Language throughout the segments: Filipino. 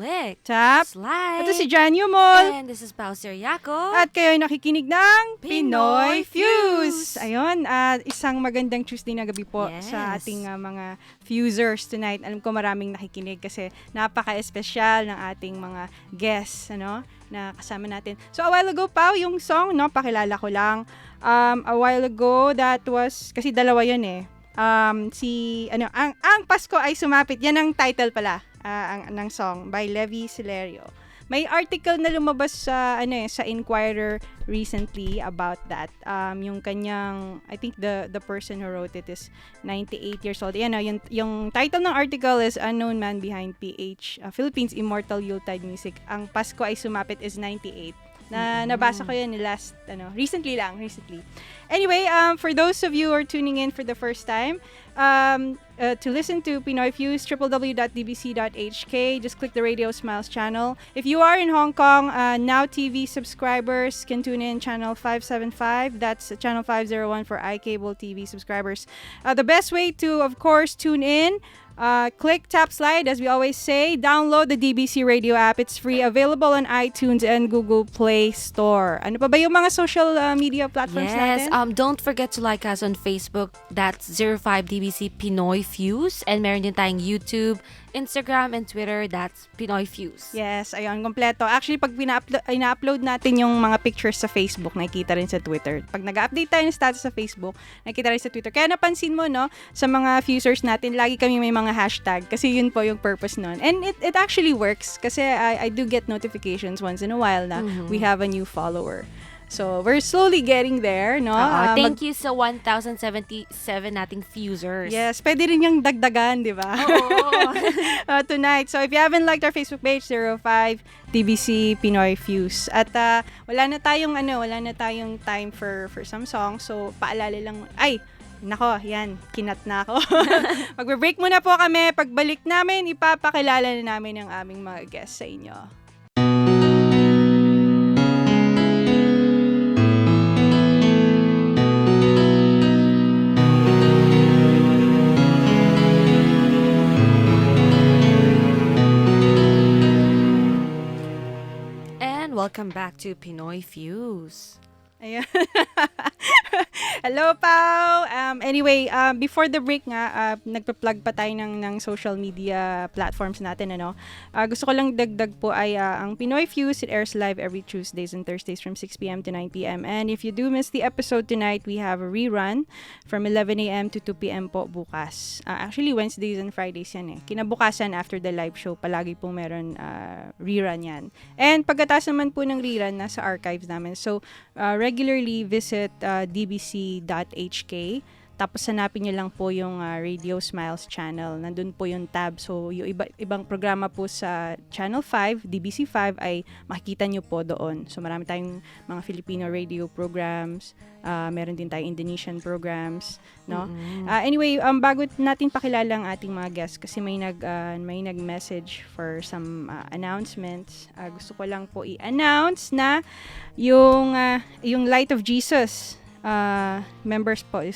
Click, Tap. Slide. Ito si Jan Yumol. And this is Pao Siriaco. At kayo ay nakikinig ng Pinoy Fuse. Ayun, isang magandang Tuesday na gabi po sa ating mga Fusers tonight. Alam ko maraming nakikinig kasi napaka-espesyal ng ating mga guests, na kasama natin. So a while ago, Pao, yung song, pakilala ko lang. A while ago, that was, kasi dalawa yun eh. Ang Pasko ay sumapit. Yan ang title pala ng song by Levi Celerio. May article na lumabas sa sa Inquirer recently about that. Yung kanyang, I think the person who wrote it is 98 years old. Yung title ng article is Unknown Man Behind PH, Philippines Immortal Yuletide Music. Ang Pasko ay sumapit is 98. Nabasa ko yun recently. Anyway, for those of you who are tuning in for the first time, to listen to Pinoy Fuse, www.dbc.hk, just click the Radio Smiles channel. If you are in Hong Kong, Now TV subscribers can tune in channel 575. That's channel 501 for iCable TV subscribers. The best way to, of course, tune in, click, tap, slide, as we always say. Download the DBC Radio app. It's free, available on iTunes and Google Play Store. Ano pa ba yung mga social media platforms natin? Don't forget to like us on Facebook. That's 05DBC Pinoy Fuse. And meron din tayong YouTube, Instagram, and Twitter. That's Pinoy Fuse. Yes, ayun, kompleto. Actually, pag ina-upload natin yung mga pictures sa Facebook, nakikita rin sa Twitter. Pag nag-update tayo ng status sa Facebook, nakikita rin sa Twitter. Kaya napansin mo, sa mga Fusers natin, lagi kami may mga hashtag kasi yun po yung purpose nun. And it actually works kasi I do get notifications once in a while na we have a new follower. So, we're slowly getting there, no? Thank you sa 1,077 nating Fusers. Yes, pwede rin yung dagdagan, di ba? Oo. Tonight. So, if you haven't liked our Facebook page, 05 DBC Pinoy Fuse. At wala na tayong time for some songs. So, paalala lang. Nako, yan, kinat na ako. Magbe-break muna po kami. Pagbalik namin, ipapakilala na namin ang aming mga guests sa inyo. And welcome back to Pinoy Fuse. Ayan. Hello, Pao! Anyway, before the break nga, nagpa-plug pa tayo ng social media platforms natin, gusto ko lang dagdag po ay ang Pinoy Fuse, it airs live every Tuesdays and Thursdays from 6 p.m. to 9 p.m. And if you do miss the episode tonight, we have a rerun from 11 a.m. to 2 p.m. po bukas. Actually, Wednesdays and Fridays yan eh. Kinabukasan after the live show, palagi pong meron rerun yan. And pagkatapos naman po ng rerun, nasa archives namin. So, regularly visit dbc.hk. Tapos hanapin nyo lang po yung Radio Smiles channel. Nandun po yung tab. So, yung ibang programa po sa Channel 5, DBC5, ay makikita nyo po doon. So, marami tayong mga Filipino radio programs. Meron din tayong Indonesian programs. No? Anyway, bago natin pakilala ang ating mga guests, kasi may nag-message for some announcements. Gusto ko lang po i-announce na yung Light of Jesus members po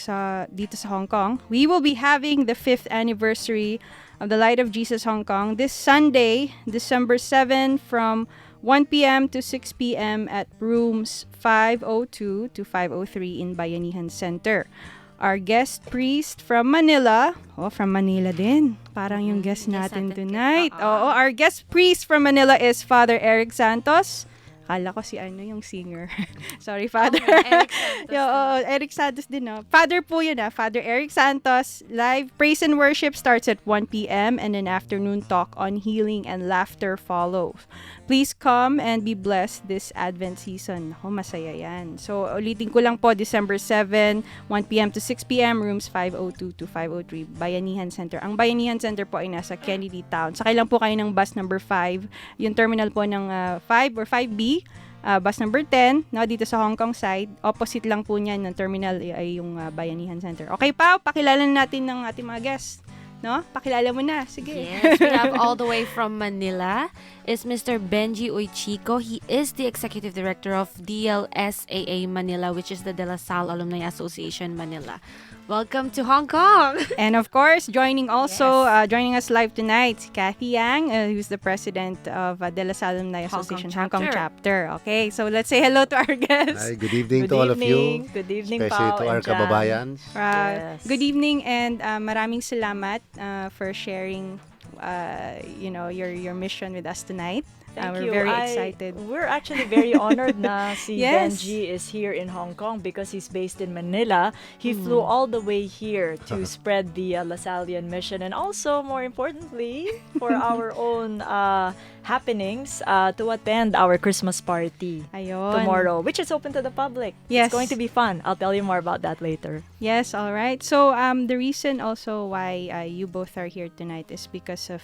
dito sa Hong Kong. We will be having the 5th anniversary of the Light of Jesus Hong Kong this Sunday, December 7 from 1 p.m. to 6 p.m. at rooms 502 to 503 in Bayanihan Center. Our guest priest from Manila, from Manila din. Parang yung guest natin tonight. Our guest priest from Manila is Father Eric Santos. Akala ko yung singer. Sorry, Father. Eric Santos. Eric Santos din, no? Father po yun, Father Eric Santos. Live praise and worship starts at 1 p.m. and an afternoon talk on healing and laughter follows. Please come and be blessed this Advent season. Masaya yan. So, ulitin ko lang po, December 7, 1 p.m. to 6 p.m., rooms 502 to 503, Bayanihan Center. Ang Bayanihan Center po ay nasa Kennedy Town. Sakay lang po kayo ng bus number 5. Yung terminal po ng 5 or 5B. Bus number 10, dito sa Hong Kong side. Opposite lang po niyan ng terminal ay yung Bayanihan Center. Okay, Pao, pakilala natin ng ating mga guests. No? Pakilala mo na. Sige. Yes, we have all the way from Manila. is Mr. Benjie Uichico. He is the Executive Director of DLSAA Manila, which is the De La Salle Alumni Association Manila. Welcome to Hong Kong! And of course, joining us live tonight, si Cathy Yang, who's the president of De La Salle Alumni Association Hong Kong chapter. Okay, so let's say hello to our guests. Hi, good evening to all of you. Good evening, Especially Pao to our and Jan. kababayans. Yes. Good evening and maraming salamat for sharing your mission with us tonight. Thank we're you. very excited. We're actually very honored na si Yes. Benjie is here in Hong Kong because he's based in Manila. He flew all the way here to spread the Lasallian mission, and also, more importantly, for our own happenings, to attend our Christmas party Ayun. tomorrow, which is open to the public. Yes. It's going to be fun. I'll tell you more about that later. Yes, all right. So the reason also why you both are here tonight is because of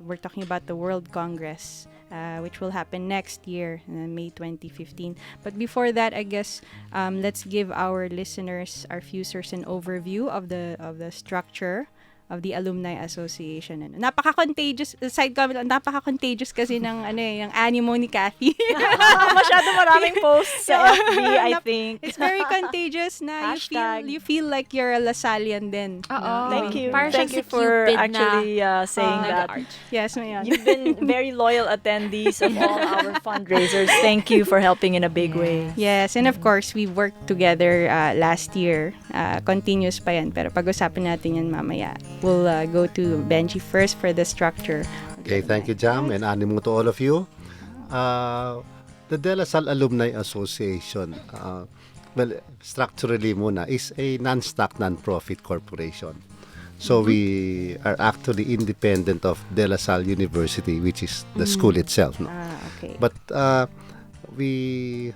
we're talking about the World Congress, which will happen next year, May 2015. But before that, I guess let's give our listeners, our fusers, an overview of the structure of the Alumni Association. Napaka-contagious, side comment lang, napaka-contagious kasi ng ng ANIMO ni Cathy. Masyado maraming posts sa FB, I think. It's very contagious na Hashtag. you feel like you're a Lasallian din. Thank you. Parang Thank siyang you si for Cupid actually saying that. Yes, mayan. You've been very loyal attendees of all our fundraisers. Thank you for helping in a big way. Yes, and of course, we worked together last year. Continuous pa yan, pero pag-usapan natin yan mamaya. We'll go to Benjie first for the structure. Okay, thank you, Jam, and animo to all of you. The De La Salle Alumni Association, structurally muna, is a non-stock, non-profit corporation. So we are actually independent of De La Salle University, which is the school itself. No? Okay. But we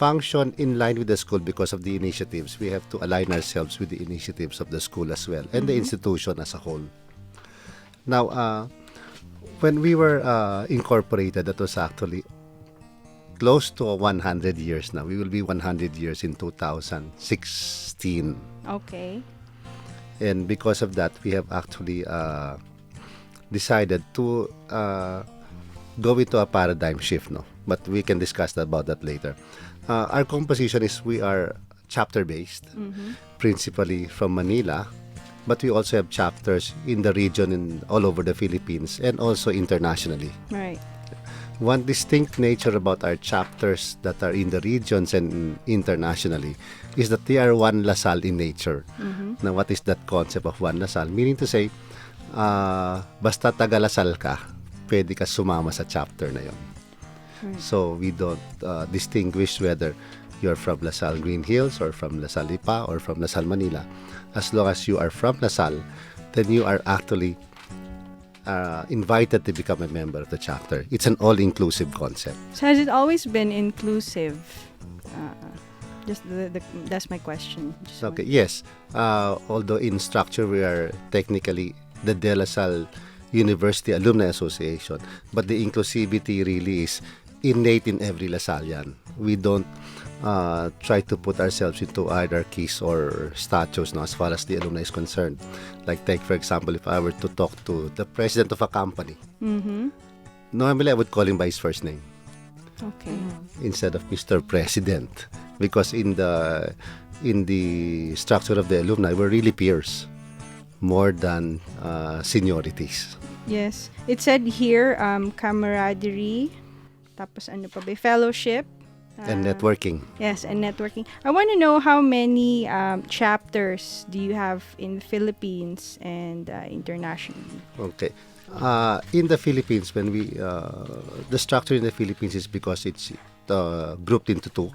function in line with the school because of the initiatives. We have to align ourselves with the initiatives of the school as well and the institution as a whole. Now, when we were incorporated, that was actually close to 100 years now. We will be 100 years in 2016. Okay. And because of that, we have actually decided to go into a paradigm shift. No? But we can discuss about that later. Our composition is we are chapter-based, principally from Manila, but we also have chapters in the region and all over the Philippines and also internationally. Right. One distinct nature about our chapters that are in the regions and internationally is that they are one Lasalle in nature. Now, what is that concept of one Lasalle? Meaning to say, basta taga-Lasal ka, pwede ka sumama sa chapter na yon. So we don't distinguish whether you're from Lasalle Green Hills or from Lasalle Lipa or from Lasalle Manila. As long as you are from Lasalle, then you are actually invited to become a member of the chapter. It's an all-inclusive concept. So has it always been inclusive? Just that's my question. Just Okay, yes. Although in structure we are technically the De La Salle University Alumni Association, but the inclusivity really is innate in every Lasallian. We don't try to put ourselves into hierarchies or statues as far as the alumni is concerned. Like take for example, if I were to talk to the president of a company, normally I would call him by his first name. Okay. Instead of Mr. President, because in the structure of the alumni, we're really peers more than seniorities. Yes. It said here, camaraderie, tapos ano pa ba? Fellowship. And networking. Yes, and networking. I want to know how many chapters do you have in the Philippines and internationally? Okay. In the Philippines, when we the structure in the Philippines is because it's grouped into two.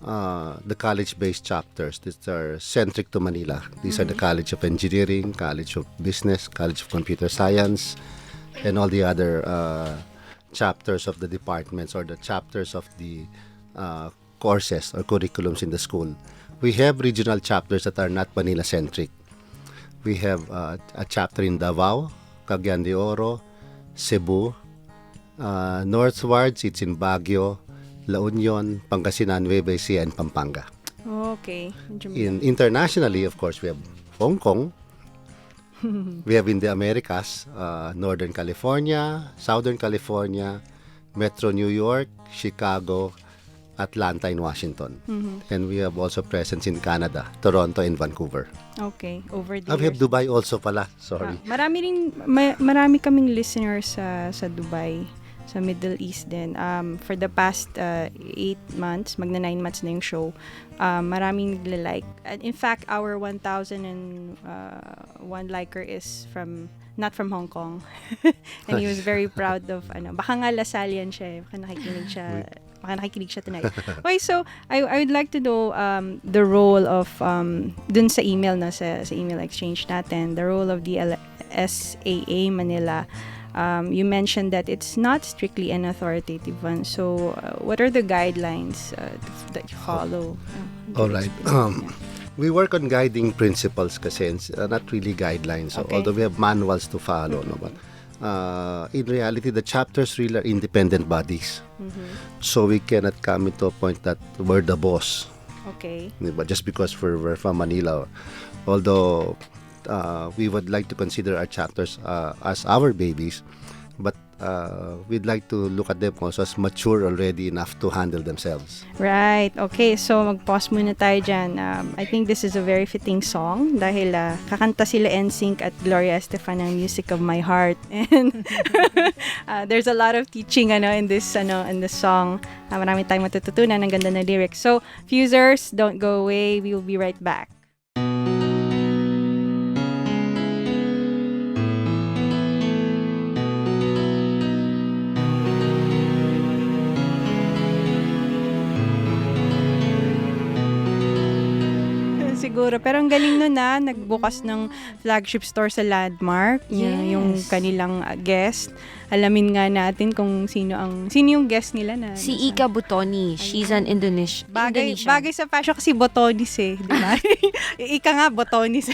The college-based chapters that are centric to Manila. These are the College of Engineering, College of Business, College of Computer Science, and all the other chapters of the departments or the chapters of the courses or curriculums in the school. We have regional chapters that are not Manila-centric. We have a chapter in Davao, Cagayan de Oro, Cebu. Northwards, it's in Baguio, La Union, Pangasinan, Nueva Ecija, and Pampanga. Okay. Internationally, of course, we have Hong Kong, We have in the Americas, Northern California, Southern California, Metro New York, Chicago, Atlanta, and Washington. And we have also presence in Canada, Toronto, and Vancouver. Okay, over the We have years. Dubai also pala. Sorry. Marami kaming listeners sa Dubai, sa Middle East din. For the past 8 months, magna 9 months na yung show, maraming nagla-like. And in fact, our 1,001 liker is not from Hong Kong. And he was very proud of, baka nga Lasallian siya, baka nakikinig siya tonight. Okay, so I would like to know the role of dun sa email sa email exchange natin, the role of the DLSAA Manila. You mentioned that it's not strictly an authoritative one. So what are the guidelines that you follow? All right. We work on guiding principles kasi not really guidelines. So, Okay. although we have manuals to follow, no, but in reality, the chapters really are independent bodies. So we cannot come into a point that we're the boss. Okay. But just because we're from Manila, although we would like to consider our chapters as our babies, but we'd like to look at them also as mature already enough to handle themselves. Right. Okay, so mag-pause muna tayo dyan. I think this is a very fitting song dahil kakanta sila NSYNC at Gloria Estefan ng Music of My Heart. And there's a lot of teaching in this song. Marami tayong matututunan. Ang ganda na lyrics. So, Fusers, don't go away. We will be right back. Siguro. Pero ang galing nun nagbukas ng flagship store sa Landmark. Yes. Yung kanilang guest. Alamin nga natin kung sino yung guest nila na. Si Ika Butoni. She's an Indonesian. Bagay sa fashion kasi botonis di ba? Ika nga botonis.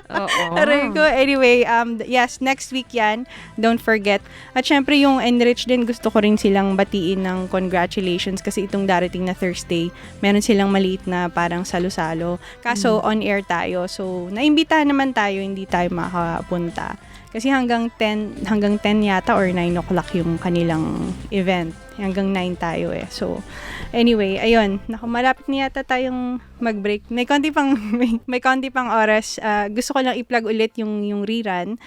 Oo. Aray ko. Anyway, yes, next week yan. Don't forget. At syempre yung Enrich din, gusto ko rin silang batiin ng congratulations kasi itong darating na Thursday, meron silang maliit na parang salo-salo. Kaso on air tayo. So, naimbita naman tayo, hindi tayo makapunta. Kasi hanggang 10 yata or 9 o'clock yung kanilang event. Hanggang 9 tayo So, anyway, ayun. Malapit na yata tayong mag-break. May konti pang oras. Gusto ko lang i-plug ulit yung rerun.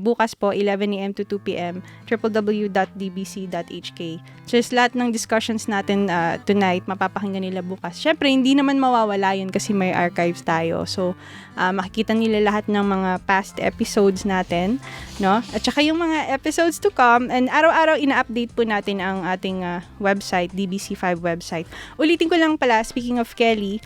Bukas po, 11 a.m. to 2 p.m. www.dbc.hk. Just lahat ng discussions natin tonight, mapapakinggan nila bukas. Syempre, hindi naman mawawala yun kasi may archives tayo. So, makikita nila lahat ng mga past episodes natin, no? At saka yung mga episodes to come, and araw-araw ina-update po natin ang ating website, DBC5 website. Ulitin ko lang pala, speaking of Kelly,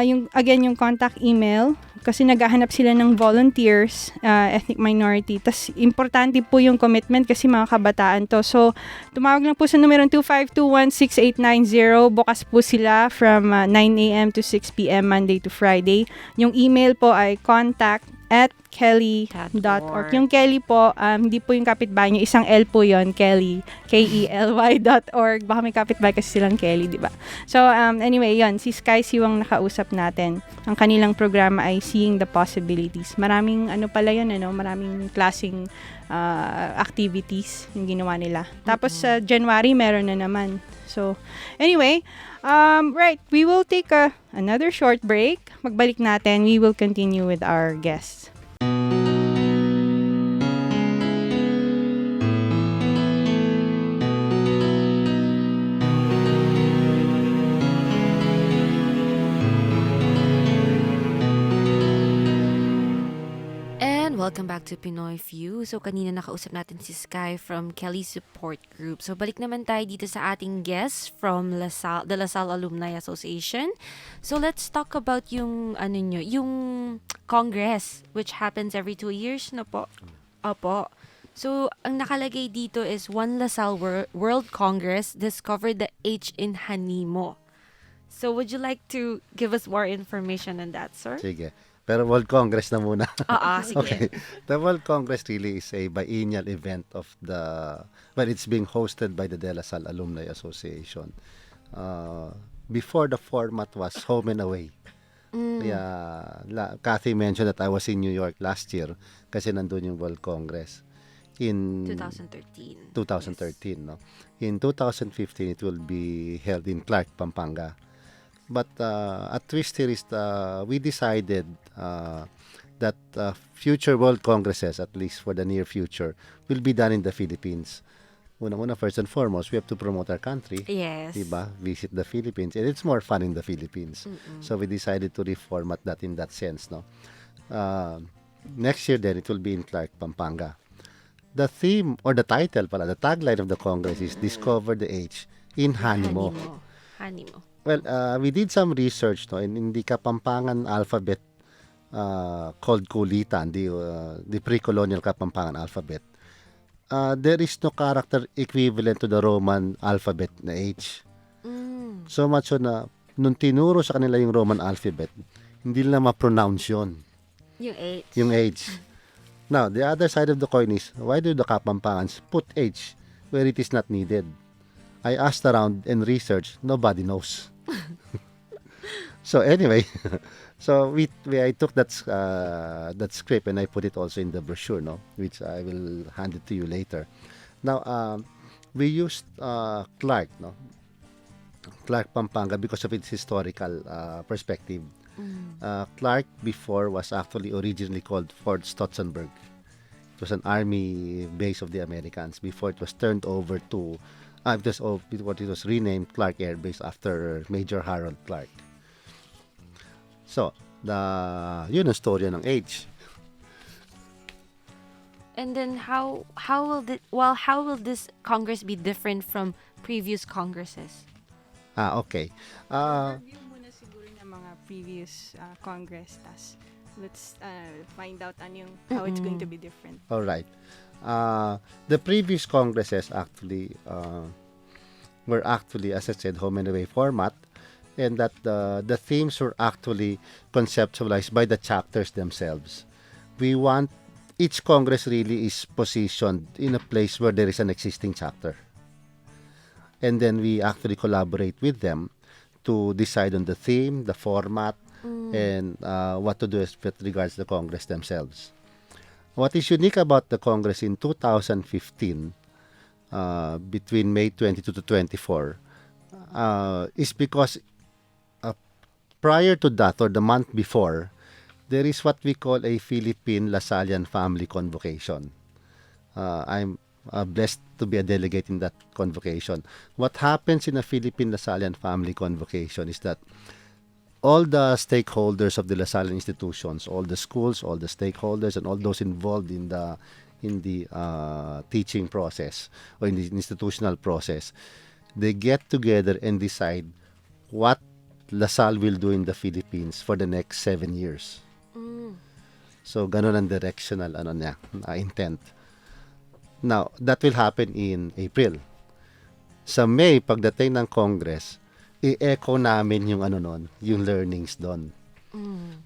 yung contact email, kasi naghahanap sila ng volunteers, ethnic minority. Tas importante po yung commitment kasi mga kabataan to. So, tumawag lang po sa numero 2521-6890. Bukas po sila from 9 a.m. to 6 p.m. Monday to Friday. Yung email po ay contact@kelly.org. Yung Kelly po, hindi po yung kapitbahay nyo. Isang L po yon, Kelly. KELY.org. Baka may kapitbahay kasi silang Kelly, di ba? So, anyway, yon. Si Sky Siwang nakausap natin. Ang kanilang programa ay Seeing the Possibilities. Maraming, maraming klaseng activities yung ginawa nila. Tapos, sa January, meron na naman. So, anyway, right, we will take another short break. Magbalik natin, we will continue with our guests. Welcome back to Pinoy View. So, kanina nakausap natin si Sky from Kelly Support Group. So, balik naman tayo dito sa ating guest from the Salle Alumni Association. So, let's talk about yung Congress, which happens every 2 years, no po? Opo. So, ang nakalagay dito is One LaSalle World Congress discovered the H in ANIMO. So, would you like to give us more information on that, sir? Sige. Pero World Congress na muna. Sige. Okay. The World Congress really is a biennial event of it's being hosted by the Salle Alumni Association. Before, the format was home and away. Kaya Cathy mentioned that I was in New York last year kasi nandun yung World Congress in 2013. 2013, no? In 2015, it will be held in Clark, Pampanga. But at twist here is we decided that future World Congresses, at least for the near future, will be done in the Philippines. Una, first and foremost, we have to promote our country. Yes. Diba? Visit the Philippines. And it's more fun in the Philippines. So we decided to reformat that in that sense, no? Next year then, it will be in Clark, Pampanga. The theme or the title pala, the tagline of the Congress is Discover the H in Hanimo. Hanimo. Well, we did some research, no, in the Kapampangan alphabet called Kulitan, the pre-colonial Kapampangan alphabet. There is no character equivalent to the Roman alphabet na H. So much so na nung tinuro sa kanila yung Roman alphabet, hindi nila ma-pronounce yun. Yung H. Yung H. Now, the other side of the coin is, why do the Kapampangans put H where it is not needed? I asked around and researched, nobody knows. So anyway, so I took that script and I put it also in the brochure, no, which I will hand it to you later. Now, we used Clark, no, Clark, Pampanga, because of its historical perspective. Clark before was actually originally called Fort Stotzenberg. It was an army base of the Americans before it was turned over to it was renamed Clark Air Base after Major Harold Clark. So, yun ang storya ng H. And then how will this Congress be different from previous Congresses? Okay. Review muna siguro ng mga previous Congress. Tas let's find out how it's going to be different. All right. The previous Congresses actually were actually, as I said, home and away format, and that the themes were actually conceptualized by the chapters themselves. We want each Congress really is positioned in a place where there is an existing chapter. And then we actually collaborate with them to decide on the theme, the format, and what to do with regards to the Congress themselves. What is unique about the Congress in 2015, between May 22 to 24, is because prior to that, or the month before, there is what we call a Philippine Lasallian Family Convocation. I'm blessed to be a delegate in that convocation. What happens in a Philippine Lasallian Family Convocation is that all the stakeholders of the Lasallian institutions, all the schools, all the stakeholders, and all those involved in the teaching process or in the institutional process, they get together and decide what LaSalle will do in the Philippines for the next 7 years. So, ganun ang directional intent. Now, that will happen in April. Sa May, pagdating ng Congress, i-echo namin yung yung learnings doon.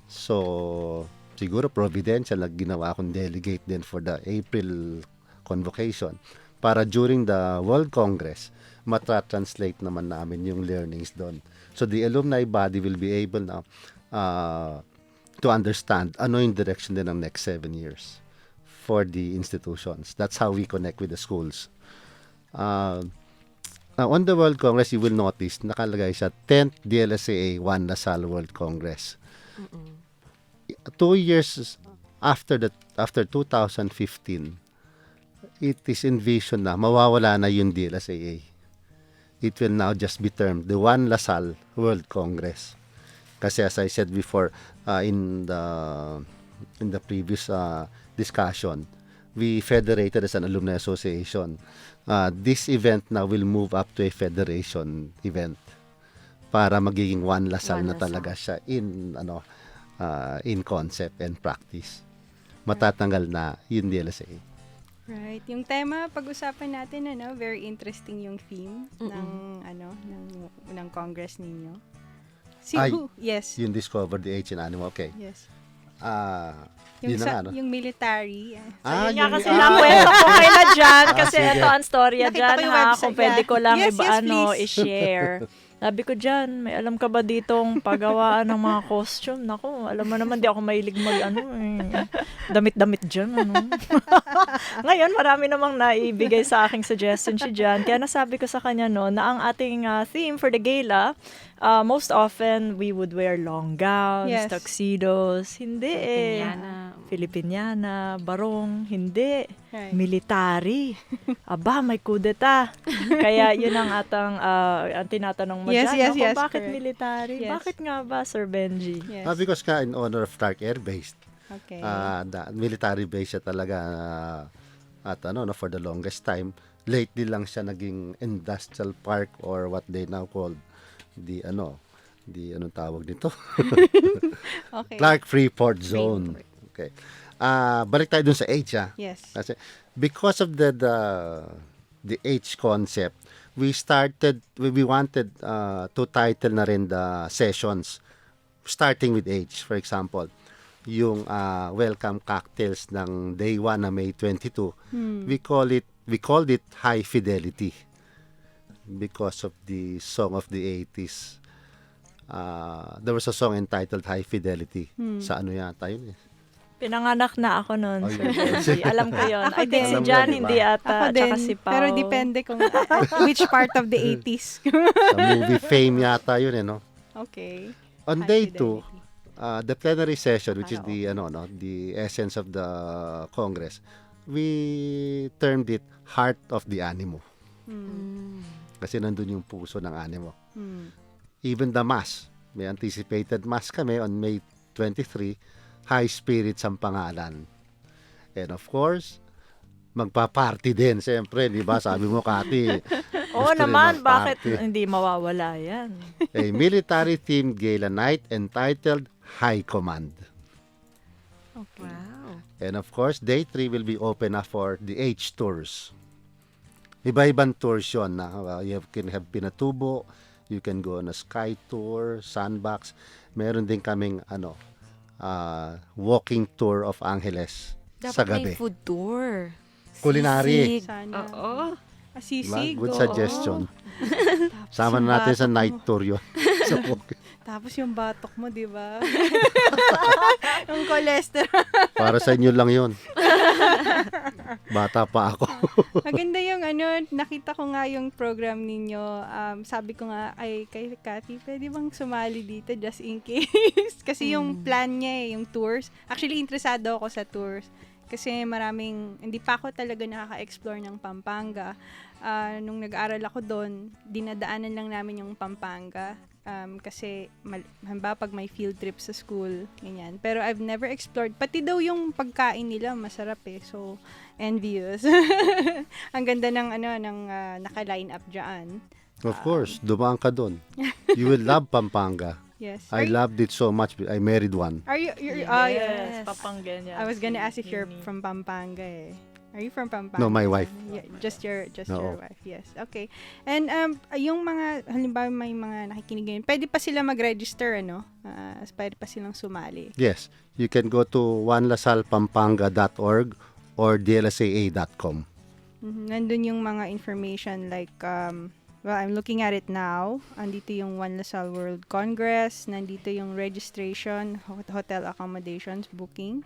So, siguro providential na ginawa akong delegate din for the April convocation para during the World Congress, matra-translate naman namin yung learnings doon. So, the alumni body will be able now to understand ano yung direction din ng next 7 years for the institutions. That's how we connect with the schools. On the World Congress, you will notice, nakalagay siya 10th DLSAA 1 Lasalle World Congress. 2 years after 2015, it is envisioned na mawawala na yung DLSAA. It will now just be termed the 1 Lasalle World Congress. Kasi as I said before, in the previous discussion, we federated as an alumni association. This event now will move up to a federation event para magiging 1 Lasalle na talaga siya in concept and practice. Matatanggal na yung DLSA. Right. Yung tema pag-usapan natin very interesting yung theme ng Congress ninyo. Yes. Yung Discover the H in ANIMO. Okay. Yes. Yung military. Yun nga kasi nakwento ko kayo dyan kasi sige. ito ang storya Nakita dyan ko yung ha. website, Kung pwede ko lang Yes, please. i-share. Sabi ko dyan, may alam ka ba ditong paggawaan ng mga costume? Naku, alam mo naman, di ako mahilig damit-damit dyan. Ano? Ngayon, marami namang naibigay sa aking suggestion si Jan. Kaya nasabi ko sa kanya no, na ang ating theme for the gala, most often, we would wear long gowns, Yes. tuxedos. Hindi eh. Filipiniana. Filipiniana, barong, hindi. Right. Military. Aba, may kudeta. Kaya yun ang ang tinatanong mo Yes, dyan. yes, Ako, yes, bakit correct. military? Yes. Bakit nga ba, Sir Benji? Yes. Because ka in honor of Clark Air Base. Okay. Military base siya talaga at for the longest time. Lately lang siya naging industrial park or what they now call the anong tawag nito? Okay. Clark Freeport Zone. Okay. Balik tayo dun sa age Yes. Kasi because of the age concept, we wanted to title na rin the sessions starting with age. For example, yung welcome cocktails ng day 1 na May 22, we called it High Fidelity because of the song of the 80s. There was a song entitled High Fidelity. Sa ano yata yun eh. Pinanganak na ako noon, Oh, Sir yun. Benji. Alam ko yun. I think si Alam mo Jan yan, hindi diba? ata. Ako Tsaka din. si Pao. Pero depende kung which part of the 80s. Sa movie Fame yata yun eh, no? Okay. On High day fidelity. 2, the plenary session, which is the essence of the Congress, we termed it Heart of the ANIMO. Kasi nandun yung puso ng ANIMO. Even the mass, may anticipated mass kami on May 23, High Spirits ang pangalan. And of course, magpa-party din, siyempre, di ba? Sabi mo, Cathy. Oo gusto rin naman, bakit mag-party. hindi mawawala yan? A military-themed gala night entitled High Command. Wow. And of course, day 3 will be open up for the H tours. Iba-ibang tours yun. You can have Pinatubo, you can go on a sky tour, sandbox. Meron din kaming walking tour of Angeles sa Dapat may gabi. food tour. Culinary. Sisig. Sana. Oo. Asisig. Good oo. suggestion. Tapos Sama yung na natin sa batok night mo. tour yun. So, okay. Tapos yung batok mo, di ba? Yung cholesterol. Para sa inyo lang yun. Bata pa ako. Maganda yung nakita ko nga yung program ninyo. Sabi ko nga, ay, kay Cathy, pwede bang sumali dito just in case? Kasi yung plan niya yung tours. Actually, interesado ako sa tours. Kasi hindi pa ako talaga nakaka-explore ng Pampanga. Nung nag-aaral ako doon, dinadaanan lang namin yung Pampanga. Kasi, pag may field trip sa school, ganyan. Pero I've never explored. Pati daw yung pagkain nila, masarap eh. So, envious. Ang ganda ng naka-line up dyan. Of course, dumaan ka doon. You will love Pampanga. Yes. I loved it so much. I married one. Are you, Yes, Papanggan yan. I was gonna ask if you're Greenie. from Pampanga eh. Are you from Pampanga? No, my wife. Yeah, just your No. wife. Yes. Okay. And yung mga halimbawa may mga nakikinig ngayon, pwede pa sila mag-register pwede pa silang sumali. Yes, you can go to onelasalpampanga.org or dlsaa.com. Nandun yung mga information like I'm looking at it now. Andito yung One LaSalle World Congress, nandito yung registration, hotel accommodations, booking.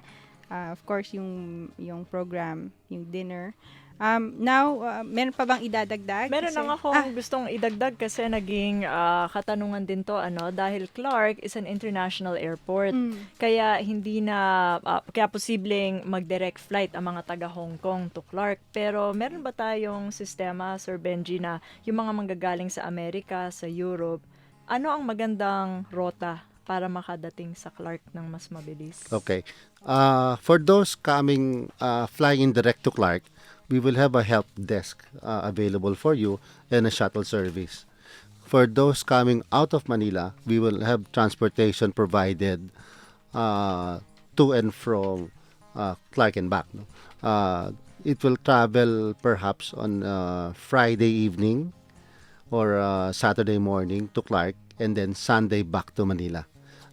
Of course, yung program, yung dinner. Now, meron pa bang idadagdag? Meron Kasi- lang akong gustong idagdag kasi naging katanungan din to dahil Clark is an international airport. Kaya hindi na kaya posibleng mag-direct flight ang mga taga Hong Kong to Clark. Pero meron ba tayong sistema, Sir Benji, na yung mga manggagaling sa Amerika, sa Europe, ano ang magandang rota para makadating sa Clark ng mas mabilis? Okay. For those flying in direct to Clark, we will have a help desk available for you and a shuttle service. For those coming out of Manila, we will have transportation provided to and from Clark and back. No? It will travel perhaps on Friday evening or Saturday morning to Clark and then Sunday back to Manila.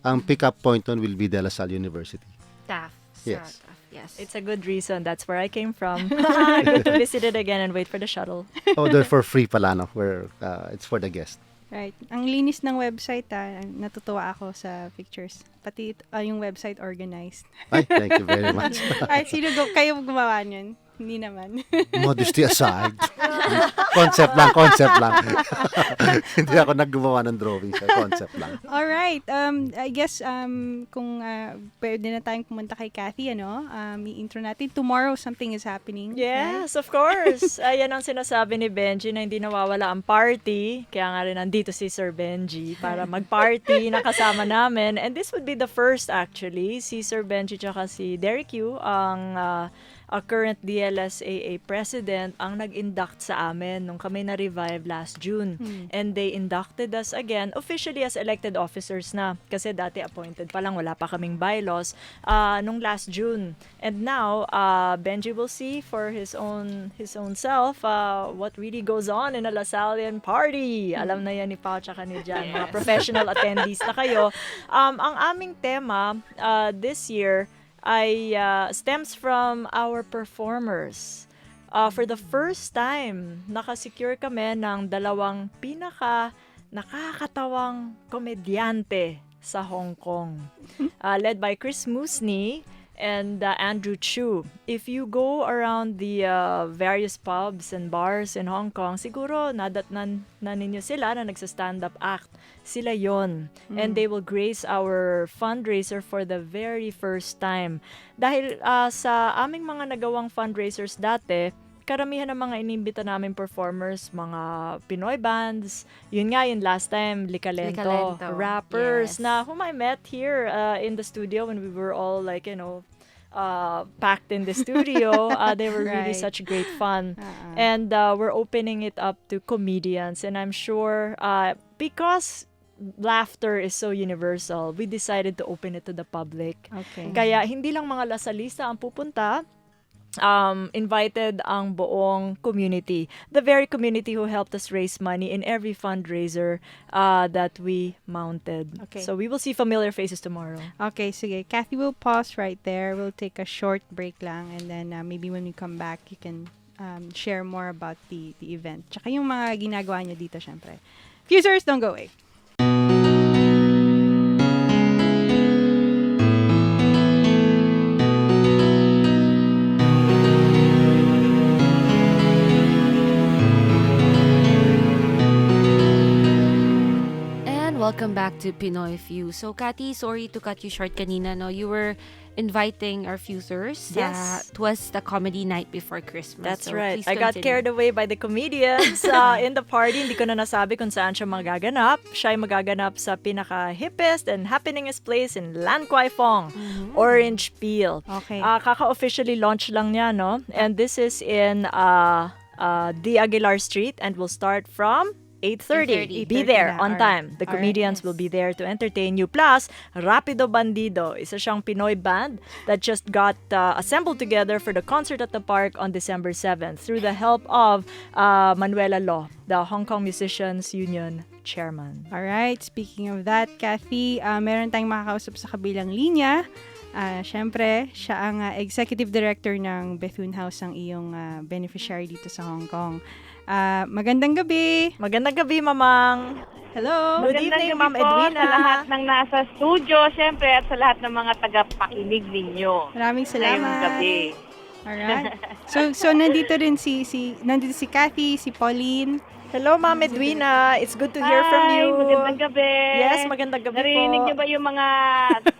Ang pick-up point on will be De La Salle University. Taft. Yes. Yes. It's a good reason. That's where I came from. Good to visit it again and wait for the shuttle. Oh, they're for free pala, no? Where it's for the guest. Right. Ang linis ng website, natutuwa ako sa pictures. Pati yung website organized. Ay, thank you very much. Ay, kayo gumawa niyan? Hindi naman. Modesty aside. Concept lang. Hindi ako naggumawa ng drawing sa concept lang. All right. I guess kung pwede na tayong pumunta kay Cathy, i-intro natin. Tomorrow, something is happening. Yes, of course. Ayan ang sinasabi ni Benji na hindi nawawala ang party. Kaya nga rin nandito si Sir Benji para mag-party na kasama namin. And this would be the first actually. Si Sir Benji tsaka si Derek Yu, ang current DLSAA president, ang nag-induct sa amin nung kami na-revive last June. And they inducted us again officially as elected officers na. Kasi dati appointed pa lang, wala pa kaming bylaws nung last June. And now, Benji will see for his own self what really goes on in a Lasallian party. Alam na yan ni Pao tsaka ni Jan. Mga professional attendees na kayo. Ang aming tema this year ay stems from our performers. For the first time, nakasecure kami ng dalawang nakakatawang komedyante sa Hong Kong. Led by Chris Musni and Andrew Chu. If you go around the various pubs and bars in Hong Kong, siguro nadatnan na ninyo sila na nagsa-stand-up act. Sila yon. And they will grace our fundraiser for the very first time. Dahil sa aming mga nagawang fundraisers dati, karamihan ng mga inimbita namin performers, mga Pinoy bands. Yun nga, yun last time, Likalento. Rappers na whom I met here in the studio when we were all like, packed in the studio. They were really such great fun. And we're opening it up to comedians. And I'm sure because laughter is so universal, we decided to open it to the public. Okay. Kaya hindi lang mga Lasalista ang pupunta, invited ang buong community. The very community who helped us raise money in every fundraiser that we mounted. Okay. So we will see familiar faces tomorrow. Okay, sige. Cathy, will pause right there. We'll take a short break lang, and then maybe when we come back, you can share more about the event. Tsaka yung mga ginagawa niyo dito, syempre. Fusers, don't go away. Welcome back to Pinoy Fuse. So, Cathy, sorry to cut you short kanina, no? You were inviting our fusers. Yes. It was the comedy night before Christmas. That's so right. please I got continue. carried away by the comedians in the party. Hindi ko na nasabi kung saan siya magaganap. Siya ay magaganap sa pinaka-hippest and happeningest place in Lan Kwai Fong, Orange Peel. Okay. Kaka-officially launch lang niya, no? And this is in D. Aguilar Street and will start from 8:30. Be 8:30 there na. on Alright. time. The Alright, comedians yes. will be there to entertain you. Plus, Rapido Bandido, isa siyang Pinoy band that just got assembled together for the concert at the park on December 7th through the help of Manuela Law, the Hong Kong Musicians Union chairman. Alright, speaking of that, Cathy, meron tayong makakausap sa kabilang linya. Siyempre, siya ang executive director ng Bethune House, ang iyong beneficiary dito sa Hong Kong. Magandang gabi. Magandang gabi, Mamang. Hello. Good evening, Ma'am po Edwina. sa lahat ng nasa studio, syempre, at sa lahat ng mga tagapakinig ninyo. Maraming Ngayong salamat. gabi. Alright. So nandito rin si Cathy, si Pauline. Hello, Ma'am Edwina. It's good to hear from Hi, you. magandang gabi. Yes, magandang gabi Narinig po. niyo ba yung mga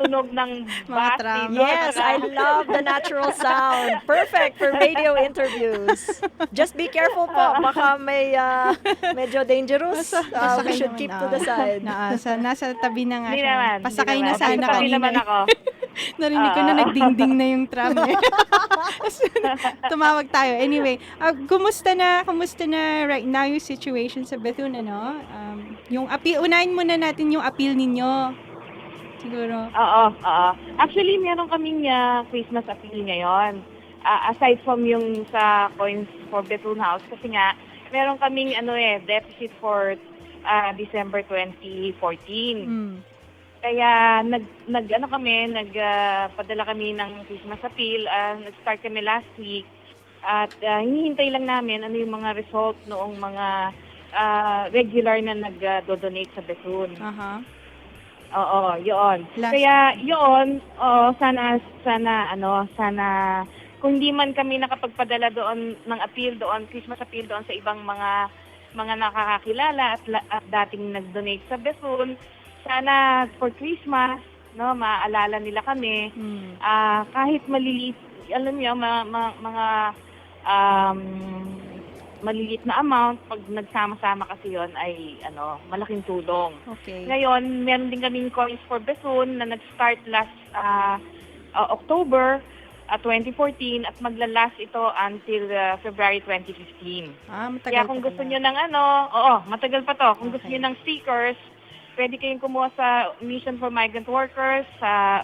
tunog ng Mga bass tram. dito? Yes, I love the natural sound. Perfect for radio interviews. Just be careful po. Baka may medyo dangerous. We should keep to the side. Nasa tabi na nga Hindi siya. naman. Pasakay hindi na naman. sana Tabi kanina. naman ako. Narinig ko na nagdingding na yung tram eh. Tumawag tayo. Anyway, kumusta na right now yung situation sa Bethune, ano? Yung appeal, unahin muna natin yung appeal ninyo. Siguro. Oo. Actually, meron kaming Christmas appeal ngayon. Aside from yung sa coins for Bethune House, kasi nga, meron kaming deficit for December 2014. Kaya nagpadala kami ng Christmas appeal. Nag-start kami last week at hinihintay lang namin ano yung mga result noong mga regular na nag-donate sa Besun. Aha. Oo, yun. Last- Kaya yun, sana kung hindi man kami nakapagpadala doon ng appeal doon, Christmas appeal doon sa ibang mga nakakakilala at dating nag-donate sa Besun, sana for Christmas, no, maaalala nila kami. Kahit maliliit, alam niyo, mga maliliit na amount, pag nagsama-sama kasi yon ay malaking tulong. Okay. Ngayon, meron din kaming Coins for Besun na nag-start last October 2014 at maglalast ito until February 2015. Matagal Kaya kung pa gusto pala. nyo ng matagal pa to. Kung gusto nyo ng stickers, pwede kayong kumuha sa Mission for Migrant Workers, sa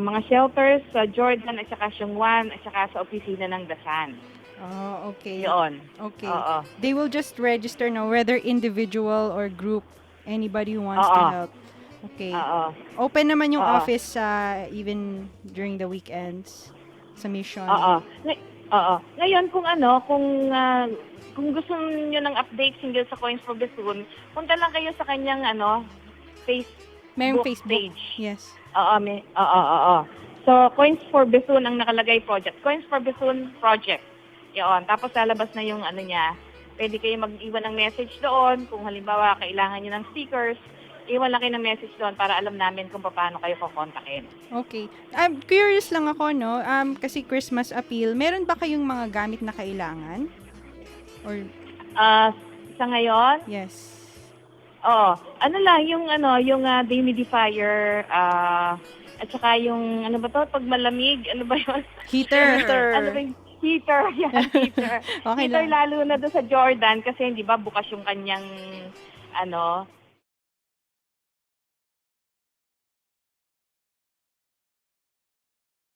mga shelters, sa Jordan at saka Siongwan at saka sa opisina ng Dasan. Oh, okay. Yun. Okay. Oo. They will just register now, whether individual or group, anybody who wants to Oo. help. Okay. Oo. Open naman yung Oo. office even during the weekends sa mission. Oo. Ngayon kung gusto niyo ng update single sa Coins for Besun, punta lang kayo sa kanyang Mayroong Facebook Facebook. page. Yes. Oo. So, Coins for Besun ang nakalagay project. Coins for Besun project. Yun. Tapos lalabas na yung niya. Pwede kayo mag-iwan ng message doon. Kung halimbawa kailangan niyo ng stickers, iwan lang kayo ng message doon para alam namin kung paano kayo kukontakin. Okay. I'm curious lang ako, no? Kasi Christmas appeal, meron ba kayong mga gamit na kailangan? Or Sa ngayon, yes. yung dehumidifier, at saka yung, pag malamig, ano ba yun? Heater. Ano ba yung heater? Yan, heater. Okay Heater lang. lalo na doon sa Jordan kasi, di ba, bukas yung kanyang,